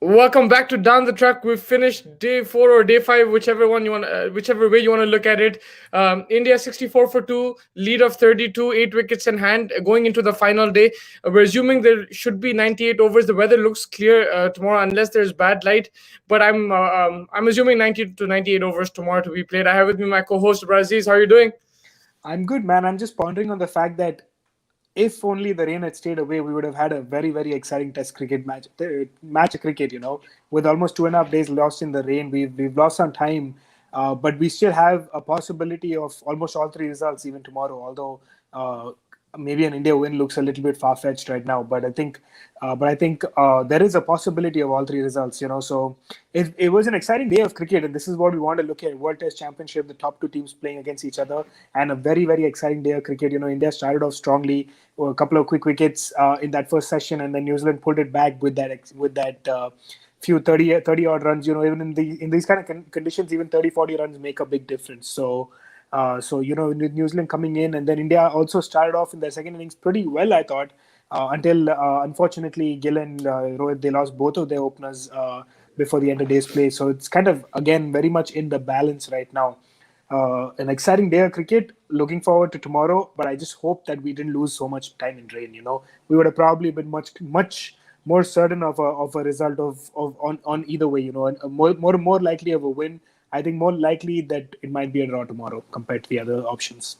Welcome back to Down the Track. We've finished day four or day five, whichever one you want, whichever way you want to look at it. India 64 for two, lead of 32, 8 wickets in hand, going into the final day. We're assuming there should be 98 overs. The weather looks clear tomorrow, unless there's bad light. But I'm assuming 90 to 98 overs tomorrow to be played. I have with me my co-host Braziz. How are you doing? I'm good, man. I'm just pondering on the fact that if only the rain had stayed away, we would have had a very, very exciting Test cricket match. Match of cricket, with almost 2.5 days lost in the rain, we've lost some time, but we still have a possibility of almost all three results even tomorrow. Although uh, maybe an India win looks a little bit far fetched right now, but I think there is a possibility of all three results. So it was an exciting day of cricket, and this is what we want to look at: World Test Championship, the top two teams playing against each other, and a very, very exciting day of cricket. India started off strongly, a couple of quick wickets in that first session, and then New Zealand pulled it back with that few 30 odd runs. Even in these kind of conditions, even 30-40 runs make a big difference. So with New Zealand coming in, and then India also started off in their second innings pretty well, I thought, until unfortunately Gill and Rohit, they lost both of their openers before the end of day's play. So it's kind of again very much in the balance right now. An exciting day of cricket. Looking forward to tomorrow, but I just hope that we didn't lose so much time in rain. We would have probably been much more certain of a result on either way. And more likely of a win. I think more likely that it might be a draw tomorrow compared to the other options.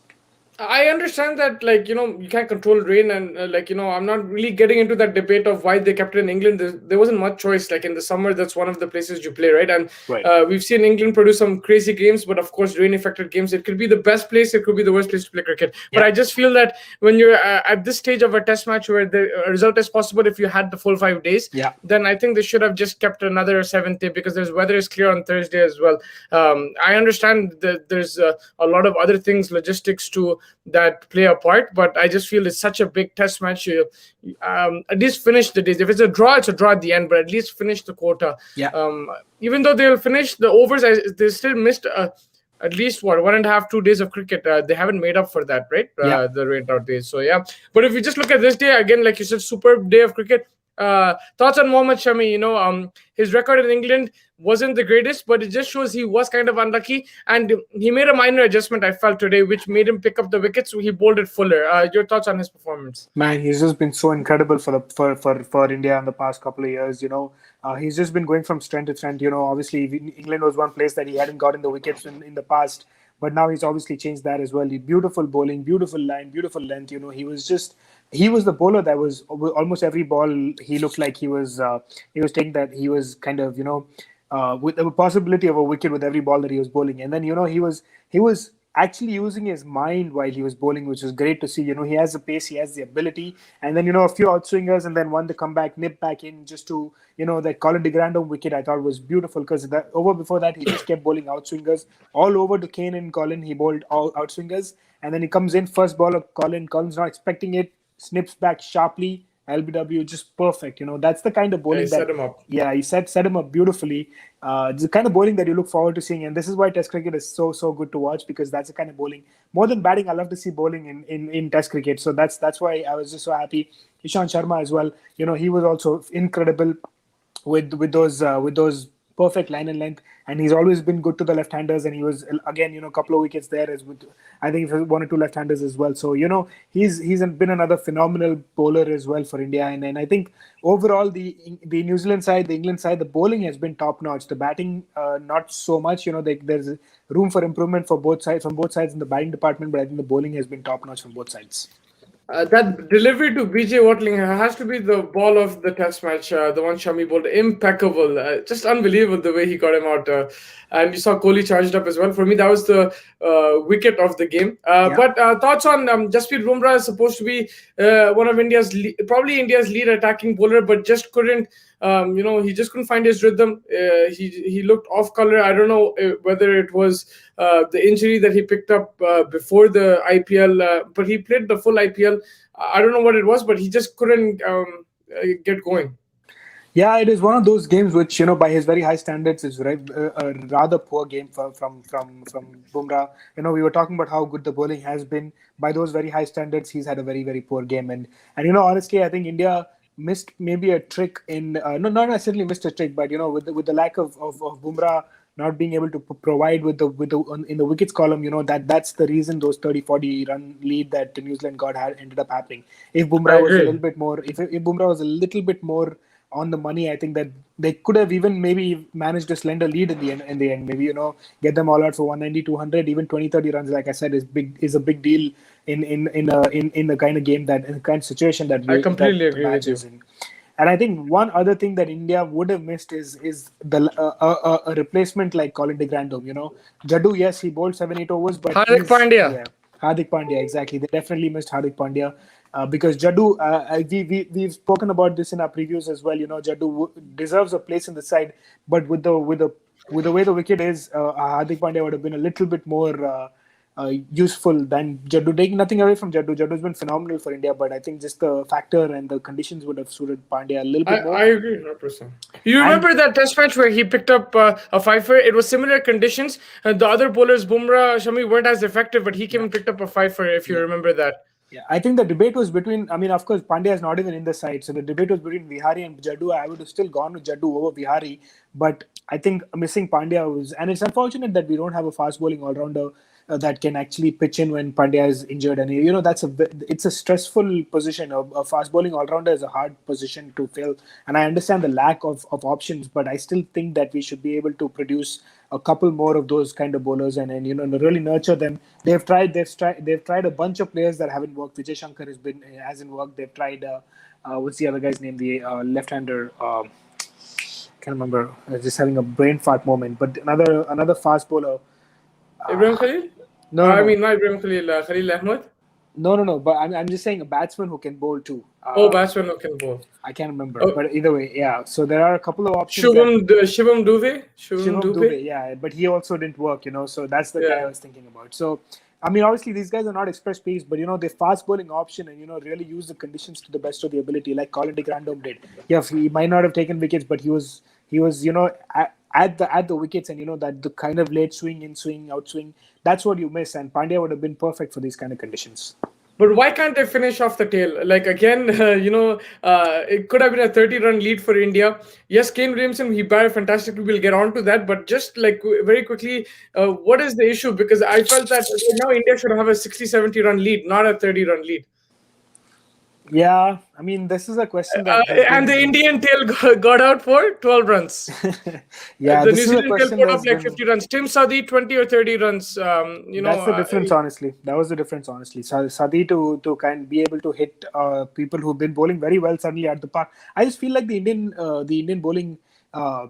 I understand that, you can't control rain, and I'm not really getting into that debate of why they kept it in England. There wasn't much choice. Like in the summer, that's one of the places you play, right? And Right. we've seen England produce some crazy games, but of course, rain affected games. It could be the best place, it could be the worst place to play cricket. But Yeah. I just feel that when you're at this stage of a test match where the result is possible if you had the full 5 days, Yeah. then I think they should have just kept another seventh day because there's weather is clear on Thursday as well. I understand that there's a lot of other things, logistics to that play a part, but I just feel it's such a big test match. At least finish the days. If it's a draw at the end, but at least finish the quota. Yeah. Even though they'll finish the overs, they still missed at least 1.5 2 days of cricket. They haven't made up for that, right? Yeah. The rained out days. So yeah, but if you just look at this day again, like you said, superb day of cricket. Thoughts on Mohammad Shami? His record in England wasn't the greatest, but it just shows he was kind of unlucky, and he made a minor adjustment, I felt, today, which made him pick up the wickets. He bowled it fuller. Your thoughts on his performance? Man, he's just been so incredible for India in the past couple of years. He's just been going from strength to strength. Obviously England was one place that he hadn't gotten the wickets in the past, but now he's obviously changed that as well. Beautiful bowling, beautiful line, beautiful length. He was the bowler that was almost every ball. He looked like he was taking that. He was kind of with the possibility of a wicket with every ball that he was bowling, and then he was actually using his mind while he was bowling, which was great to see. He has the pace, he has the ability, and then a few outswingers, and then one to come back, nip back in just to that Colin de Grandhomme wicket. I thought was beautiful because that over before that he just kept bowling outswingers all over to Kane and Colin. He bowled all outswingers, and then he comes in first ball of Colin. Colin's not expecting it, snips back sharply. LBW just perfect. That's the kind of Yeah, he bowling set that, him up. yeah, he set him up beautifully. It's the kind of bowling that you look forward to seeing, and this is why Test cricket is so good to watch, because that's the kind of bowling. More than batting, I love to see bowling in Test cricket. So that's why I was just so happy. Ishant Sharma as well. He was also incredible with those perfect line and length, and he's always been good to the left-handers. And he was again, a couple of wickets there as with, I think, one or two left-handers as well. So he's been another phenomenal bowler as well for India. And I think overall the New Zealand side, the England side, the bowling has been top notch. The batting, not so much. There's room for improvement for both sides, from both sides in the batting department, but I think the bowling has been top notch from both sides. That delivery to BJ Watling has to be the ball of the test match. The one Shami bowled, impeccable, just unbelievable the way he got him out. And you saw Kohli charged up as well. For me, that was the wicket of the game. Yeah. But thoughts on Jasprit Bumrah is supposed to be one of probably India's lead attacking bowler, but just couldn't. He just couldn't find his rhythm. He looked off color. I don't know whether it was the injury that he picked up before the IPL, but he played the full IPL. I don't know what it was, but he just couldn't get going. Yeah, it is one of those games which, by his very high standards, is a rather poor game from Bumrah. We were talking about how good the bowling has been. By those very high standards, he's had a very, very poor game. And honestly, I think India missed maybe a trick in no, not necessarily missed a trick, but with the lack of Bumrah not being able to provide in the wickets column, that's the reason those 30-40 run lead that New Zealand got had ended up happening. If I Bumrah was a little agree. bit more, if Bumrah was a little bit more on the money, I think that they could have even maybe managed a slender lead in the end. Maybe get them all out for 190, 200, even 20-30 runs. Like I said, is a big deal in the kind of game in the kind of situation I that completely the agree with match you. is in. And I think one other thing that India would have missed is a replacement like Colin de Grandhomme. Jaddu, yes, he bowled 7-8 overs, but Hardik Pandya. Hardik Pandya, exactly. They definitely missed Hardik Pandya because Jaddu. We've spoken about this in our previews as well. Jaddu deserves a place in the side, but with the way the wicket is, Hardik Pandya would have been a little bit more. Useful than Jaddu. Taking nothing away from Jaddu. Jaddu's been phenomenal for India, but I think just the factor and the conditions would have suited Pandya a little bit I more. agree 100%. You And remember that test match where he picked up a fifer? It was similar conditions. The other bowlers, Bumrah, Shami, weren't as effective, but he came yeah, and picked up a fifer, if you yeah, remember that. yeah. I think the debate was between. I mean, of course, Pandya is not even in the side, so the debate was between Vihari and Jaddu. I would have still gone with Jaddu over Vihari, but I think missing Pandya was, and it's unfortunate that we don't have a fast bowling all rounder that can actually pitch in when Pandya is injured. And it's a stressful position. A fast bowling all rounder is a hard position to fill, and I understand the lack of options, but I still think that we should be able to produce a couple more of those kind of bowlers and really nurture them. They've tried a bunch of players that haven't worked. Vijay Shankar hasn't worked. They've tried what's the other guy's name? The left-hander. Can't remember. I was just having a brain fart moment. But another fast bowler. Ibrahim Khalil? No, no, I no, mean, not Ibrahim Khalil, Khalil Ahmed. no. But I'm just saying a batsman who can bowl too. Oh, batsman who can bowl. I can't remember. Oh, But either way, yeah. So there are a couple of options that Shivam Dubey? Shivam Shivam Dubey? Dubey, yeah, but he also didn't work. So that's the guy I Yeah. was thinking about. So, I mean, obviously these guys are not express pace, but they fast bowling option and really use the conditions to the best of the ability, like Colin de Grandhomme did. Yeah, he might not have taken wickets, but he was at the wickets, and that the kind of late swing, in swing, out swing. That's what you miss, and Pandya would have been perfect for these kind of conditions. But why can't they finish off the tail? Like again, it could have been a 30-run lead for India. Yes, Kane Williamson, he batted fantastically. We'll get on to that. But just like very quickly, what is the issue? Because I felt that right now India should have a 60, 70-run lead, not a 30-run lead. Yeah, I mean, this is a question that has And the been. Indian tail got out for 12 runs. Yeah, The this New is a Zealand tail question put up that's like been. 50 runs. Tim Southee, 20 or 30 runs. That's the difference, honestly. That was the difference, honestly. Sadi to kind of be able to hit people who've been bowling very well suddenly at the park. I just feel like the Indian bowling. Uh,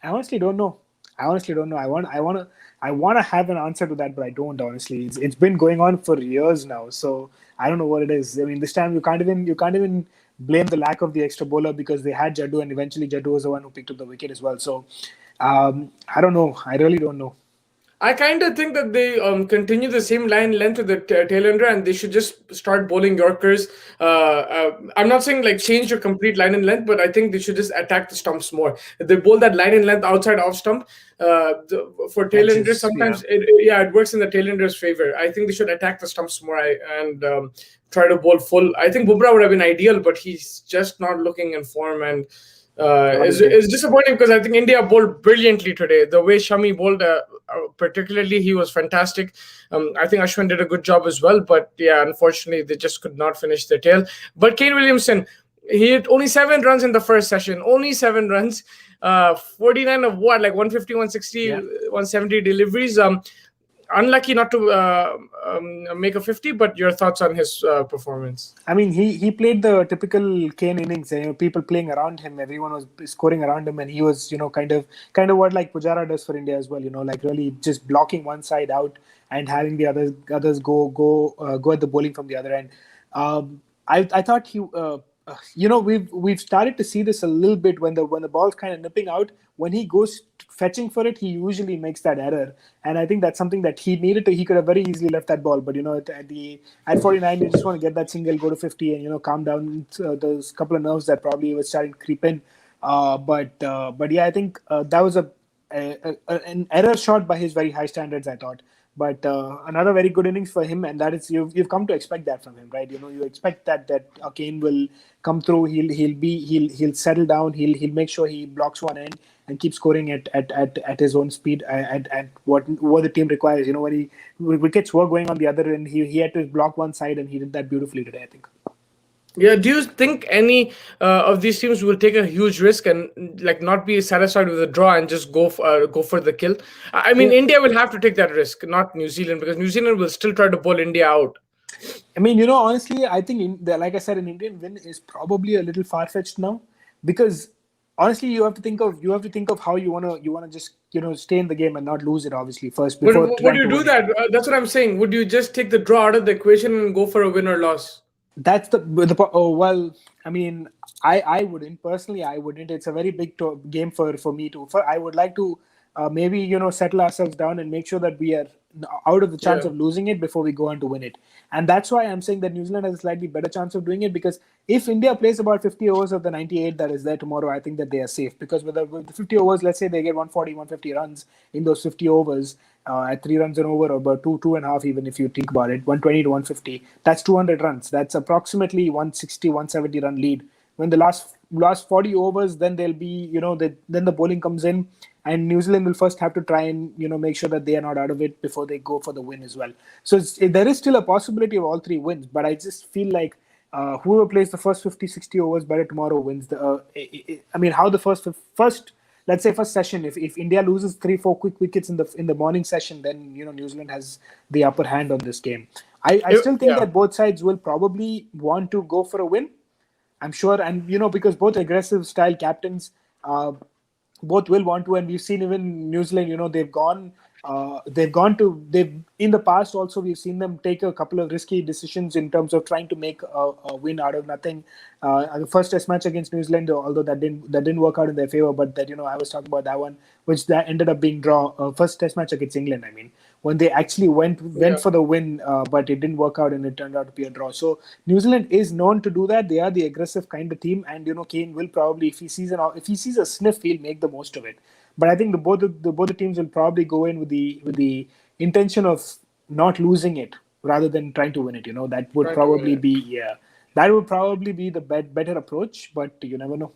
I honestly don't know. I want to have an answer to that, but I don't. Honestly, it's been going on for years now, so I don't know what it is. I mean, this time you can't even blame the lack of the extra bowler because they had Jaddu, and eventually Jaddu was the one who picked up the wicket as well. So I don't know. I really don't know. I kind of think that they continue the same line length with the tail ender, and they should just start bowling Yorkers. I'm not saying like change your complete line and length, but I think they should just attack the stumps more. If they bowl that line and length outside off stump for tail enders, Edges, yeah. sometimes it works in the tail ender's favor. I think they should attack the stumps more and try to bowl full. I think Bumrah would have been ideal, but he's just not looking in form and. Not his day. It's disappointing because I think India bowled brilliantly today. The way Shami bowled, particularly, he was fantastic. I think Ashwin did a good job as well, but yeah, unfortunately, they just could not finish their tail. But Kane Williamson, he hit only 7 runs in the first session. Only 7 runs. 49 of what? Like 150, 160, Yeah. 170 deliveries. Unlucky not to make a 50, but your thoughts on his performance? I mean, he played the typical Kane innings. People playing around him, everyone was scoring around him, and he was, kind of what like Pujara does for India as well. Like really just blocking one side out and having the others go at the bowling from the other end. I thought we've started to see this a little bit when the ball's kind of nipping out. When he goes fetching for it, he usually makes that error, and I think that's something that he needed to. He could have very easily left that ball, but at 49, you just want to get that single, go to 50, and calm down those couple of nerves that probably was starting to creep in. But yeah, I think that was an error shot by his very high standards, I thought. But another very good innings for him, and that is you've come to expect that from him, right? You expect that Kane will come through. He'll settle down. He'll make sure he blocks one end and keep scoring at his own speed at what the team requires. When wickets were going on the other end, he had to block one side, and he did that beautifully today, I think. Yeah, do you think any of these teams will take a huge risk and like not be satisfied with a draw and just go for the kill? I mean, Yeah. India will have to take that risk, not New Zealand, because New Zealand will still try to bowl India out. I mean, honestly, I think like I said, an Indian win is probably a little far fetched now, because honestly, you have to think of how you wanna just stay in the game and not lose it, obviously, first But before would trying you to do win it. that? That's what I'm saying. Would you just take the draw out of the equation and go for a win or loss? That's oh well. I mean, I wouldn't personally. I wouldn't. It's a very big game for me too. I would like to maybe settle ourselves down and make sure that we are out of the chance Yeah. of losing it before we go on to win it. And that's why I'm saying that New Zealand has a slightly better chance of doing it, because if India plays about 50 overs of the 98 that is there tomorrow, I think that they are safe, because with the 50 overs, let's say they get 140, 150 runs in those 50 overs. At 3 runs and over, or about two and a half, even if you think about it, 120 to 150, that's 200 runs. That's approximately 160, 170 run lead. When the last 40 overs, then there'll be, then the bowling comes in, and New Zealand will first have to try and, make sure that they are not out of it before they go for the win as well. So there is still a possibility of all three wins, but I just feel like whoever plays the first 50, 60 overs better tomorrow wins. I mean, how the first let's say first session, if India loses 3-4 quick wickets in the morning session, then New Zealand has the upper hand on this game. I still think Yeah. that both sides will probably want to go for a win, I'm sure, and because both aggressive style captains, both will want to, and we've seen even New Zealand, they've in the past also we've seen them take a couple of risky decisions in terms of trying to make a win out of nothing. The first Test match against New Zealand, although that didn't work out in their favor, but that I was talking about that one, which that ended up being draw. First Test match against England, I mean, when they actually went for the win, but it didn't work out and it turned out to be a draw. So New Zealand is known to do that. They are the aggressive kind of team, and Kane will probably, if he sees a sniff, he'll make the most of it. But I think both the teams will probably go in with the intention of not losing it rather than trying to win it. That would Trying to win probably it. be that would probably be the better approach. But you never know.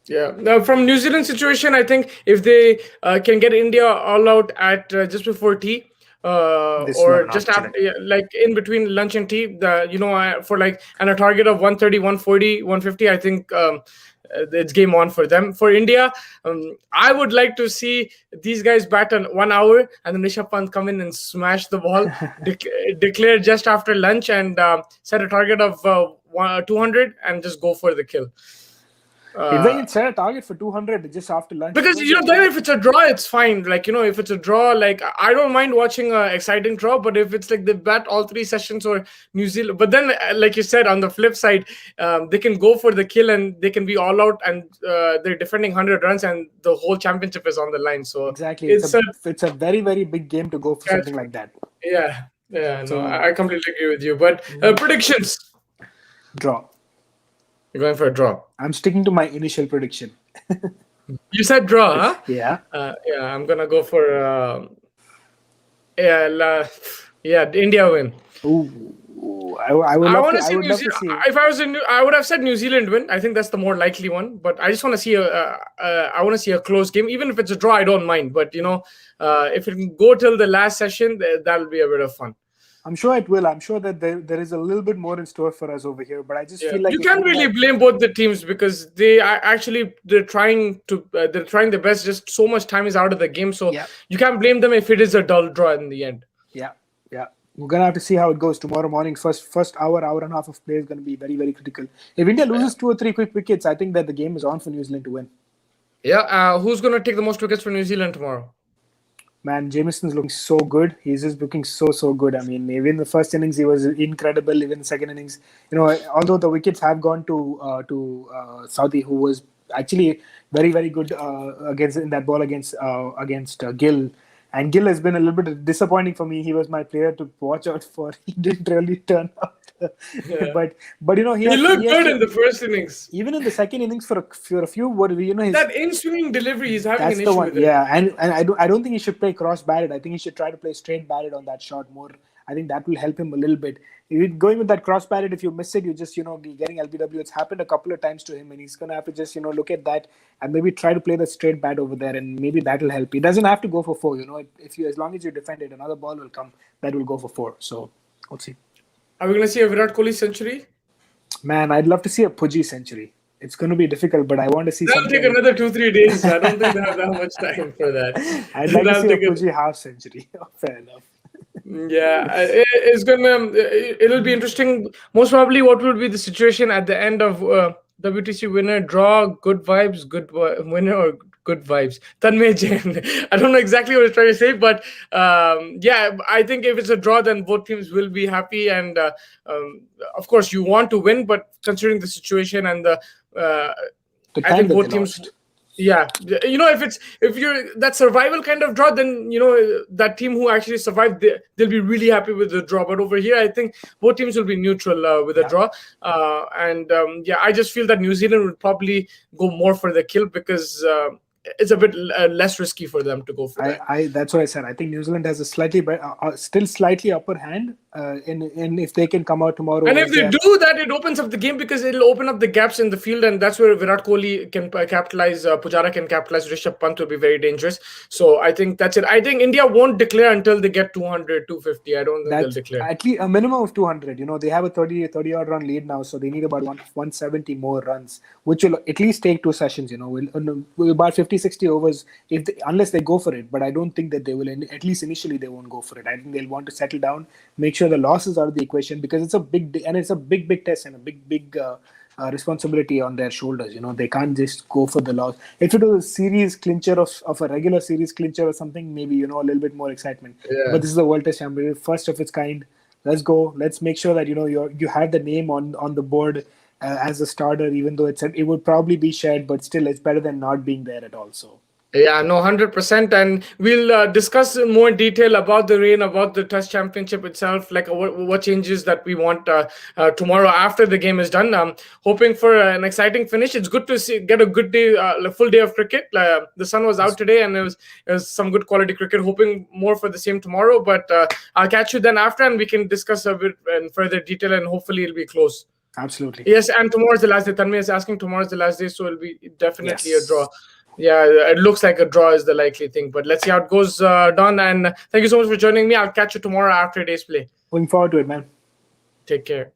Yeah. Now, from New Zealand situation, I think if they can get India all out at just before tea, This will have or an just after, opportunity. like in between lunch and tea, for like and a target of 130, 140, 150, I think it's game on for them. For India, I would like to see these guys bat on 1 hour and then Rishabh Pant come in and smash the ball, declare just after lunch, and set a target of 200 and just go for the kill. If they can set a target for 200 just after lunch, Because then if it's a draw, it's fine. Like if it's a draw, like I don't mind watching an exciting draw. But if it's like they bat all 3 sessions or New Zealand, but then like you said, on the flip side, they can go for the kill and they can be all out, and they're defending 100 runs, and the whole championship is on the line. So exactly, it's it's a very very big game to go for something like that. yeah. No, So I completely agree with you. But predictions, draw. you're going for a draw. I'm sticking to my initial prediction. You said draw, huh? Yeah. Yeah, I'm gonna go for India win. Ooh, I would I love want to. to I see would New love to Zealand. see. If I was I would have said New Zealand win. I think that's the more likely one. But I just want to see I want to see a close game. Even if it's a draw, I don't mind. But if it can go till the last session, that'll be a bit of fun. I'm sure it will. I'm sure that there is a little bit more in store for us over here. But I just feel like You can't really blame both the teams because they are actually they're trying their best. Just so much time is out of the game, so you can't blame them if it is a dull draw in the end. Yeah. We're gonna have to see how it goes tomorrow morning. First hour and a half of play is gonna be very very critical. If India loses 2 or 3 quick wickets, I think that the game is on for New Zealand to win. Yeah. Who's gonna take the most wickets for New Zealand tomorrow? Man, Jamison's looking so good. He's just looking so good. I mean, even the first innings he was incredible. Even the second innings, although the wickets have gone to Southee, who was actually very very good in that ball against Gill. And Gill has been a little bit disappointing for me. He was my player to watch out for. He didn't really turn out. Yeah. but he He looked has good to, in the first innings. even in the second innings for a few, what his, That in-swinging delivery, he's having that's an the issue one. with it. Yeah, and I don't think he should play cross batted. I think he should try to play straight batted on that shot more. I think that will help him a little bit. Going with that cross batted, if you miss it, you just getting LBW. It's happened a couple of times to him, and he's gonna have to just look at that and maybe try to play the straight bat over there, and maybe that will help. He doesn't have to go for four. If you, as long as you defend it, another ball will come that will go for four. So we'll see. Are we going to see a Virat Kohli century? Man, I'd love to see a Pudgy century. It's going to be difficult, but I want to see That'll something. take another 2-3 days. I don't think they have that much time for that. I'd like to That'll see a take Pudgy half century. Fair enough. Yeah, it's gonna. It'll be interesting. Most probably, what will be the situation at the end of WTC winner draw? Good vibes, winner, or good vibes? Tanmay Jain. I don't know exactly what he's trying to say, but yeah, I think if it's a draw, then both teams will be happy. And of course, you want to win, but considering the situation and I time think that both they teams. lost. Yeah, if you're that survival kind of draw, then that team who actually survived, they'll be really happy with the draw. But over here, I think both teams will be neutral with a draw. And yeah, I just feel that New Zealand would probably go more for the kill because it's a bit less risky for them to go for that. That's what I said. I think New Zealand has a still slightly upper hand. In if they can come out tomorrow. And if they do that, it opens up the game because it'll open up the gaps in the field, and that's where Virat Kohli can capitalize. Pujara can capitalize. Rishabh Pant will be very dangerous. So I think that's it. I think India won't declare until they get 200, 250. I don't think they'll declare. At least a minimum of 200. They have a 30 odd run lead now, so they need about 170 more runs, which will at least take 2 sessions. Will about 50-60 overs unless they go for it. But I don't think that they will. At least initially, they won't go for it. I think they'll want to settle down, make sure the losses are the equation, because it's a big test and a big responsibility on their shoulders. They can't just go for the loss. If it was a series clincher of a regular series clincher or something, maybe a little bit more excitement. Yeah. But this is the World Test Championship, first of its kind. Let's go. Let's make sure that you have the name on the board as a starter, even though it would probably be shared, but still it's better than not being there at all. So. Yeah, no, 100%. And we'll discuss in more detail about the rain, about the Test Championship itself, like what changes that we want tomorrow after the game is done. Hoping for an exciting finish. It's good to get a good day, a full day of cricket. The sun was out today, and it was some good quality cricket. Hoping more for the same tomorrow. But I'll catch you then after, and we can discuss a bit in further detail, and hopefully it'll be close. Absolutely. Yes, and tomorrow's the last day. Tanmay is asking tomorrow's the last day, so it'll be definitely a draw. Yeah, it looks like a draw is the likely thing, but let's see how it goes, Don. And thank you so much for joining me. I'll catch you tomorrow after a day's play. Looking forward to it, man. Take care.